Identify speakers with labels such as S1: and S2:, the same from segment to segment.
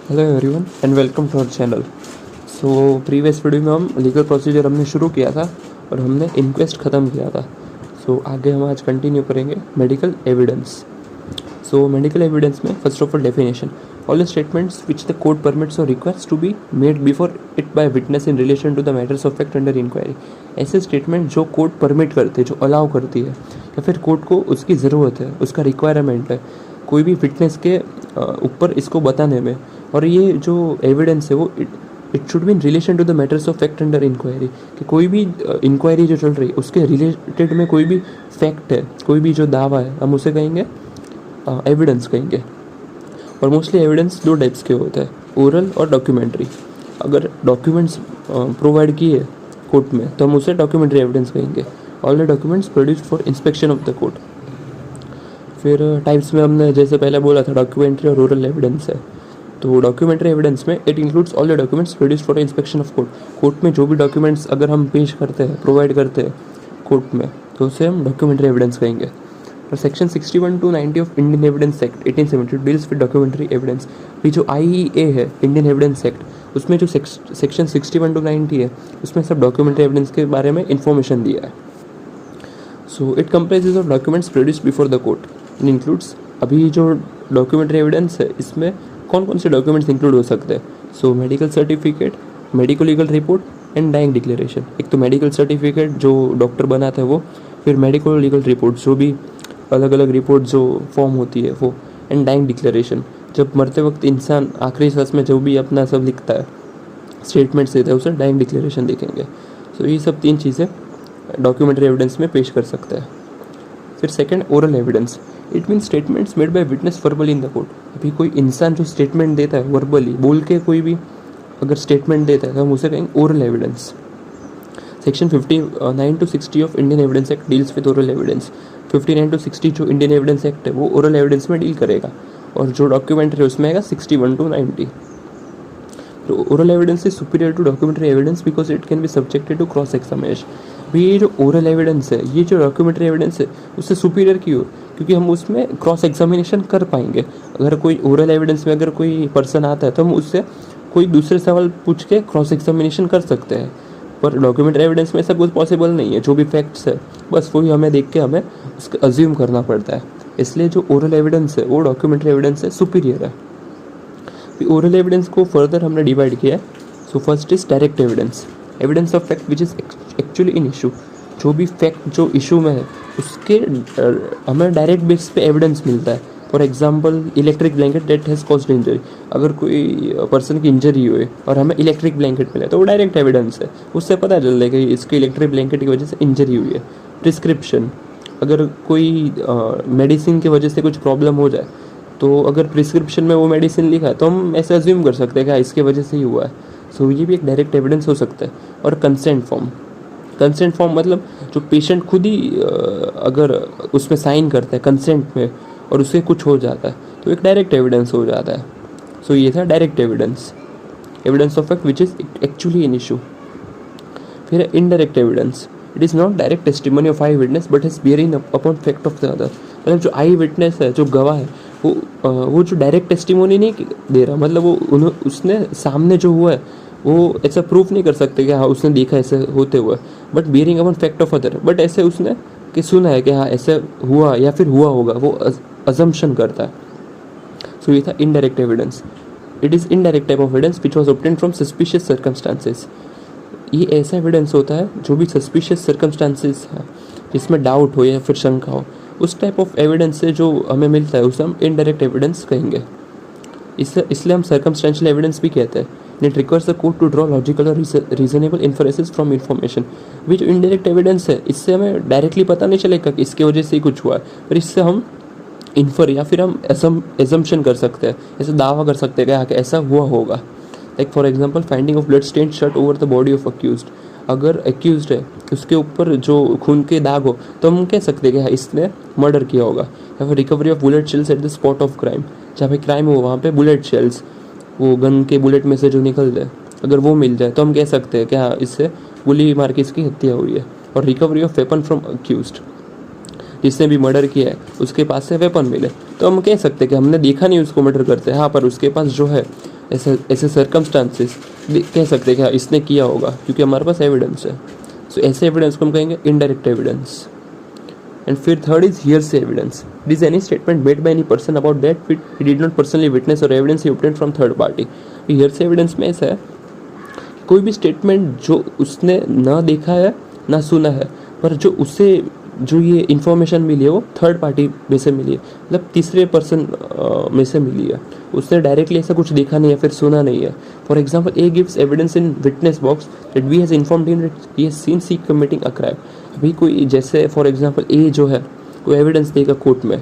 S1: Hello everyone and welcome to our channel. So previous video में हम legal procedure हमने शुरू किया था और हमने इंक्वेस्ट ख़त्म किया था। आगे हम आज कंटिन्यू करेंगे मेडिकल एविडेंस। मेडिकल एविडेंस में first of all definition, all statements which the court permits और request to be made before it by witness in relation to the matters of fact under inquiry. ऐसे statement जो court permit करते हैं, जो allow करती है या फिर कोर्ट को उसकी ज़रूरत है, उसका रिक्वायरमेंट है कोई भी विटनेस के ऊपर इसको बताने में। और ये जो एविडेंस है वो it should be in relation to the matters of fact under inquiry, कि कोई भी इंक्वायरी जो चल रही है उसके रिलेटेड में कोई भी फैक्ट है, कोई भी जो दावा है, हम उसे कहेंगे एविडेंस कहेंगे। और मोस्टली एविडेंस दो टाइप्स के होते हैं, ओरल और डॉक्यूमेंट्री। अगर डॉक्यूमेंट्स प्रोवाइड किए कोर्ट में तो हम उसे डॉक्यूमेंट्री एविडेंस कहेंगे। All the documents produced for inspection of the court. फिर टाइप्स में हमने जैसे पहले बोला था डॉक्यूमेंट्री और ओरल एविडेंस है। तो डॉक्यूमेंट्री एविडेंस में it includes all the documents produced for inspection of court. Court में जो भी डॉक्यूमेंट्स अगर हम पेश करते हैं, प्रोवाइड करते हैं कोर्ट में, तो उसे हम डॉक्यूमेंट्री एविडेंस कहेंगे। और section 61 to 90 of Indian evidence act 1872 deals with documentary evidence. ये जो IEA है इंडियन एविडेंस एक्ट, उसमें जो सेक्शन 61 to 90 है उसमें सब डॉक्यूमेंट्री एविडेंस के बारे में इंफॉर्मेशन दिया है। It comprises of documents produced before the court. It includes, अभी जो डॉक्यूमेंट्री एविडेंस है इसमें कौन कौन से डॉक्यूमेंट्स इंक्लूड हो सकते हैं। Medical certificate, medico legal report and dying declaration. एक तो मेडिकल सर्टिफिकेट जो डॉक्टर बनाता है वो, फिर मेडिको लीगल रिपोर्ट जो भी अलग अलग रिपोर्ट जो फॉर्म होती है वो, एंड डाइंग डिक्लेरेशन जब मरते वक्त इंसान आखिरी सांस में जो भी अपना सब लिखता है, स्टेटमेंट्स देता है, उसे डाइंग डिक्लेरेशन लिखेंगे। ये सब तीन चीज़ें डॉक्यूमेंट्री एविडेंस में पेश कर सकते हैं। फिर second, oral evidence. It mean statements made by witness verbally in the court. अभी कोई इंसान जो स्टेटमेंट देता है वर्बली, बोल के कोई भी अगर स्टेटमेंट देता है तो हम उसे कहेंगे oral evidence. Section 59 to 60 of Indian evidence act deals with oral evidence. 59 to 60 जो इंडियन एविडेंस एक्ट है वो ओरल एविडेंस में डील करेगा, और जो डॉक्यूमेंट्री है उसमें आएगा 61 to 90। Oral evidence is superior to documentary evidence because it can be subjected to cross examination. भी ये जो ओरल एविडेंस है, ये जो डॉक्यूमेंट्री एविडेंस है उससे सुपीरियर क्यों? क्योंकि हम उसमें क्रॉस एग्जामिनेशन कर पाएंगे। अगर कोई ओरल एविडेंस में अगर कोई पर्सन आता है तो हम उससे कोई दूसरे सवाल पूछ के क्रॉस एग्जामिनेशन कर सकते हैं, पर डॉक्यूमेंट्री एविडेंस में ऐसा कुछ पॉसिबल नहीं है। जो भी फैक्ट्स है बस वही हमें देख के हमें उसका अज्यूम करना पड़ता है। इसलिए जो ओरल एविडेंस है वो डॉक्यूमेंट्री एविडेंस से सुपीरियर है। ओरल एविडेंस को फर्दर हमने डिवाइड किया है। First is direct evidence, evidence of fact which is actually in issue. जो भी फैक्ट जो इशू में है उसके हमें डायरेक्ट बेस पे एविडेंस मिलता है। For example, electric blanket that has caused injury. अगर कोई पर्सन की इंजरी हुई और हमें इलेक्ट्रिक ब्लैंकेट मिला तो वो डायरेक्ट एविडेंस है, उससे पता चल जाएगा कि इसकी इलेक्ट्रिक ब्लैंकेट की वजह से इंजरी हुई है। प्रिस्क्रिप्शन, अगर कोई मेडिसिन की वजह से कुछ प्रॉब्लम हो जाए तो अगर प्रिस्क्रिप्शन में वो मेडिसिन लिखा है तो हम ऐसे अज्यूम कर सकते हैं कि इसके वजह से ही हुआ है। ये भी एक डायरेक्ट एविडेंस हो सकता है। और कंसेंट फॉर्म, कंसेंट फॉर्म मतलब जो पेशेंट खुद ही अगर उसमें साइन करता है कंसेंट में और उससे कुछ हो जाता है तो एक डायरेक्ट एविडेंस हो जाता है। ये था direct evidence, evidence of fact which is actually an issue. फिर indirect evidence, it is not direct testimony of eye witness but has bearing upon fact of the other. मतलब जो आई विटनेस है, जो गवाह है, वो जो डायरेक्ट टेस्टिमोनी नहीं दे रहा, मतलब वो उसने सामने जो हुआ है वो ऐसा प्रूफ नहीं कर सकते कि हाँ उसने देखा ऐसे होते हुए, but bearing upon fact of other, but ऐसे उसने कि सुना है कि हाँ ऐसे हुआ या फिर हुआ होगा, वो अजम्पशन करता है। ये था indirect evidence. It is indirect type of evidence which was obtained from suspicious circumstances. ये ऐसा एविडेंस होता है जो भी सस्पिशियस सर्कमस्टांसेस है, जिसमें डाउट हो या फिर शंका हो, उस टाइप ऑफ एविडेंस से जो हमें मिलता है उसे हम इनडायरेक्ट एविडेंस कहेंगे। इसलिए हम सर्कमस्टेंशियल एविडेंस भी कहते हैं। It requires the court to draw logical और रीजनेबल इन्फरेंसेस फ्रॉम इन्फॉर्मेशन। भी जो इनडायरेक्ट एविडेंस है इससे हमें डायरेक्टली पता नहीं चलेगा कि इसके वजह से ही कुछ हुआ है, पर इससे हम इन्फर या फिर हम एजम्पशन कर सकते हैं, ऐसा दावा कर सकते हैं कि ऐसा हुआ होगा। Like for example, finding of blood stained shirt over the body of accused. अगर एक्यूज्ड है उसके ऊपर जो खून के दाग हो तो हम कह सकते हैं कि हाँ इसने मर्डर किया होगा। या फिर recovery of bullet shells at the spot of crime, जहाँ पे क्राइम हो वहाँ पे बुलेट शेल्स, वो गन के बुलेट में से जो निकल जाए, अगर वो मिल जाए तो हम कह सकते हैं कि हाँ इससे गोली मार के इसकी हत्या हुई है। और recovery of weapon from accused, जिसने भी मर्डर किया है उसके पास से वेपन मिले तो हम कह सकते हैं कि हमने देखा नहीं उसको मर्डर करते, हाँ पर उसके पास जो है ऐसे ऐसे सर्कमस्टांसेस कह सकते हैं कि हाँ इसने किया होगा, क्योंकि हमारे पास एविडेंस है। सो ऐसे एविडेंस को हम कहेंगे इनडायरेक्ट एविडेंस। एंड फिर third is hearsay evidence. This any statement made by any person about that he did not personally witness और evidence he obtained from third party. Hearsay evidence में ऐसा है, कोई भी स्टेटमेंट जो उसने ना देखा है ना सुना है, पर जो उससे जो ये इन्फॉर्मेशन मिली है वो थर्ड पार्टी में से मिली है, मतलब तीसरे पर्सन में से मिली है। उसने डायरेक्टली ऐसा कुछ देखा नहीं है, फिर सुना नहीं है। For example A gives evidence in witness box that B has informed him that he has seen C committing a crime. अभी कोई जैसे फॉर एग्जाम्पल ए जो है कोई एविडेंस देगा कोर्ट में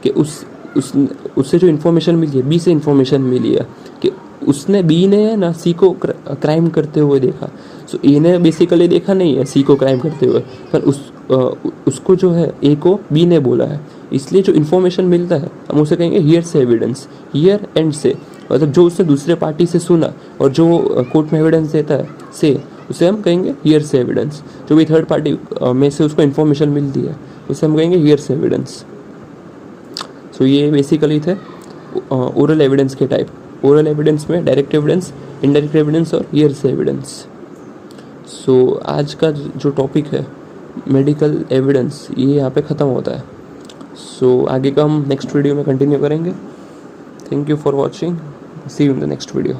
S1: कि उससे जो इन्फॉर्मेशन मिली है, बी से इन्फॉर्मेशन मिली है कि उसने बी ने ना सी को क्राइम करते हुए देखा। सो ए ने बेसिकली देखा नहीं है सी को क्राइम करते हुए, पर उसको जो है ए को बी ने बोला है। इसलिए जो इन्फॉर्मेशन मिलता है हम उसे कहेंगे हियर से एविडेंस। हियर एंड से मतलब जो उसने दूसरे पार्टी से सुना और जो कोर्ट में एविडेंस देता है से, उसे हम कहेंगे हियर से एविडेंस। जो भी थर्ड पार्टी में से उसको इन्फॉर्मेशन मिलती है उसे हम कहेंगे हियर से एविडेंस। सो ये बेसिकली थे ओरल एविडेंस के टाइप। ओरल एविडेंस में डायरेक्ट एविडेंस, इनडायरेक्ट एविडेंस और हियर से एविडेंस। सो आज का जो टॉपिक है मेडिकल एविडेंस, ये यहाँ पे ख़त्म होता है। सो आगे का हम नेक्स्ट वीडियो में कंटिन्यू करेंगे। Thank you for watching, see you in the next video.